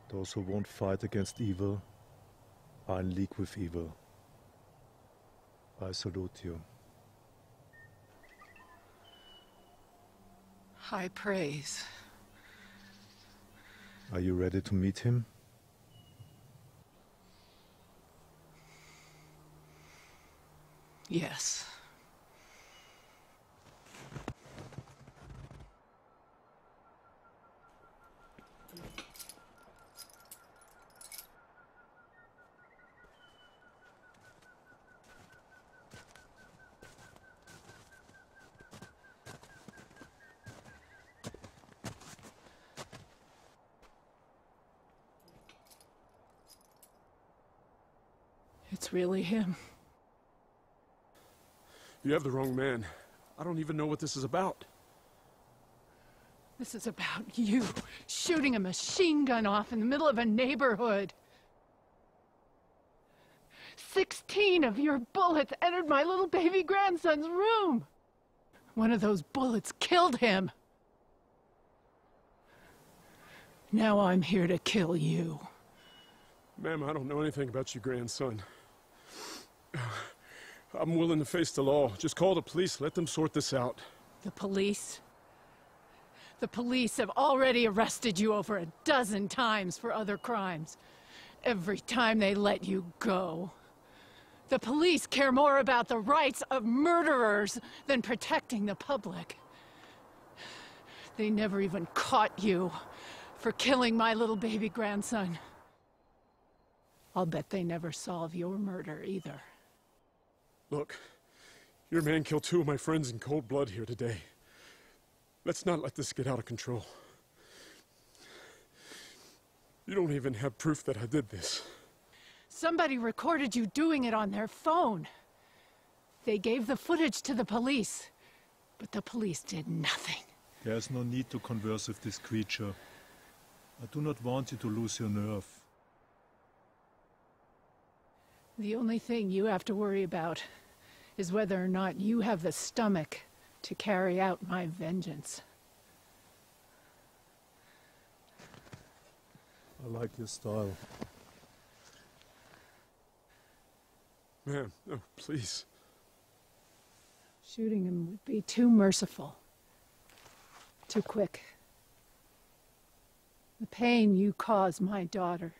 Those who won't fight against evil are in league with evil. I salute you.
High praise.
Are you ready to meet him?
Yes. It's really him.
You have the wrong man. I don't even know what this is about.
This is about you shooting a machine gun off in the middle of a neighborhood. 16 of your bullets entered my little baby grandson's room. One of those bullets killed him. Now I'm here to kill you.
Ma'am, I don't know anything about your grandson. I'm willing to face the law. Just call the police. Let them sort this out.
The police? The police have already arrested you over a dozen times for other crimes. Every time they let you go. The police care more about the rights of murderers than protecting the public. They never even caught you for killing my little baby grandson. I'll bet they never solve your murder either.
Look, your man killed 2 of my friends in cold blood here today. Let's not let this get out of control. You don't even have proof that I did this.
Somebody recorded you doing it on their phone. They gave the footage to the police, but the police did nothing.
There's no need to converse with this creature. I do not want you to lose your nerve.
The only thing you have to worry about is whether or not you have the stomach to carry out my vengeance.
I like your style.
Ma'am, no, please.
Shooting him would be too merciful. Too quick. The pain you cause my daughter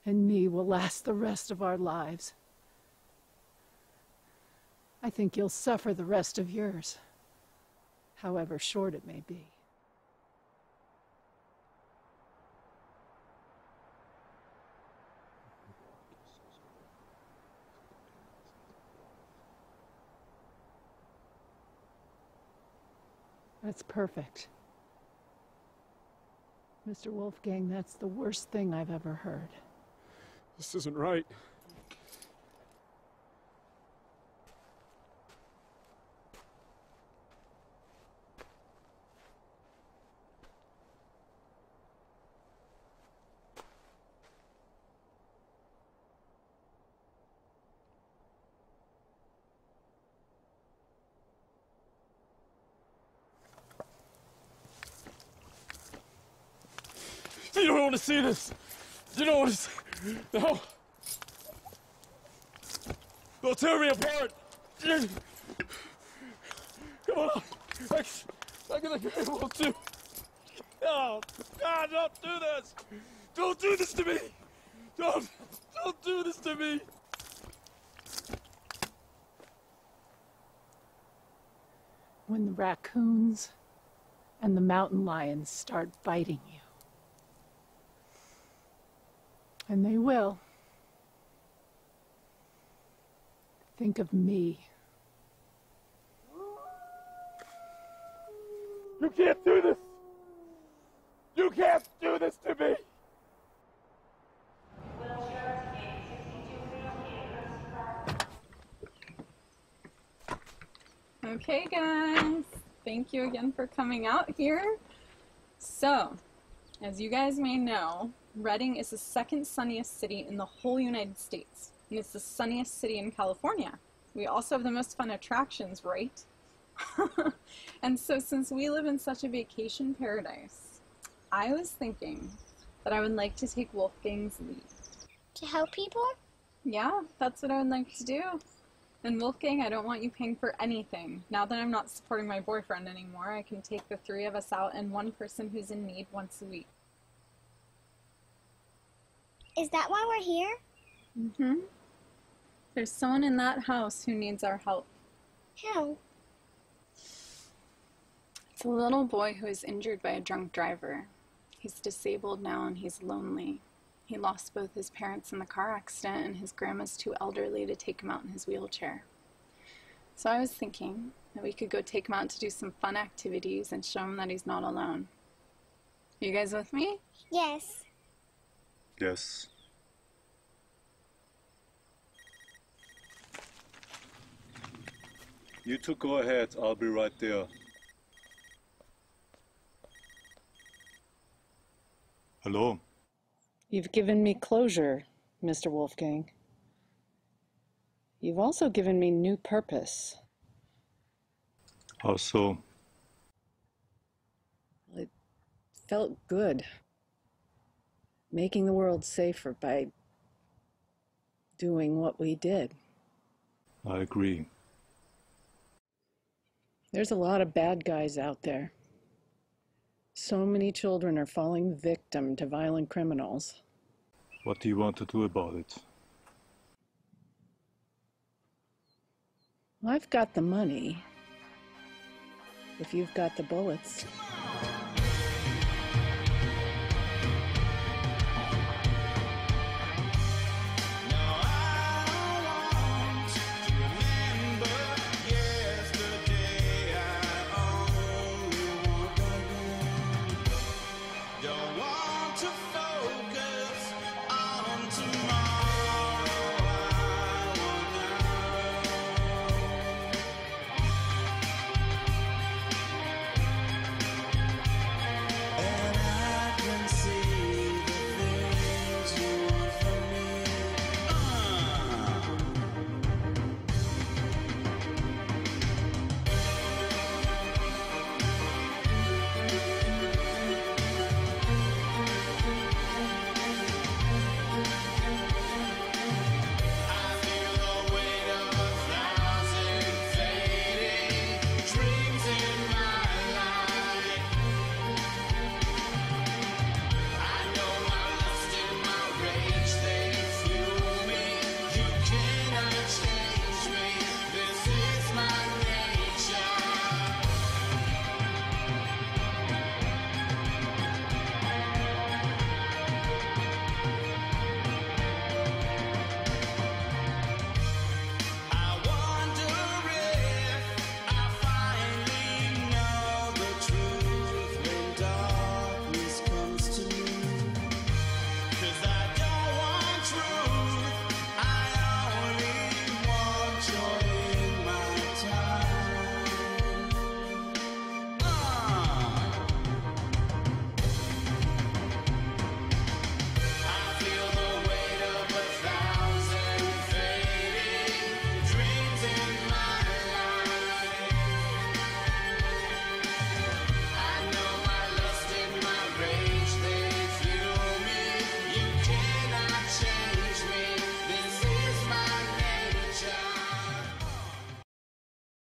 and me will last the rest of our lives. I think you'll suffer the rest of yours, however short it may be. That's perfect. Mr. Wolfgang, that's the worst thing I've ever heard.
This isn't right. don't want to see this. You don't want to see... No. They'll tear me apart. Come on. I can be able to. Oh, God, don't do this. Don't do this to me. Don't do this to me.
When the raccoons and the mountain lions start biting you. And they will. Think of me.
You can't do this. You can't do this to me.
Okay, guys. Thank you again for coming out here. So, as you guys may know, Redding is the second sunniest city in the whole United States. And it's the sunniest city in California. We also have the most fun attractions, right? And so since we live in such a vacation paradise, I was thinking that I would like to take Wolfgang's lead.
To help people?
Yeah, that's what I would like to do. And Wolfgang, I don't want you paying for anything. Now that I'm not supporting my boyfriend anymore, I can take the 3 of us out and one person who's in need once a week.
Is that why we're here?
Mm-hmm. There's someone in that house who needs our help.
Who?
It's a little boy who is injured by a drunk driver. He's disabled now and he's lonely. He lost both his parents in the car accident and his grandma's too elderly to take him out in his wheelchair. So I was thinking that we could go take him out to do some fun activities and show him that he's not alone. You guys with me?
Yes.
Yes. You two go ahead, I'll be right there. Hello?
You've given me closure, Mr. Wolfgang. You've also given me new purpose.
How so?
It felt good. Making the world safer by doing what we did.
I agree.
There's a lot of bad guys out there. So many children are falling victim to violent criminals.
What do you want to do about it?
I've got the money. If you've got the bullets.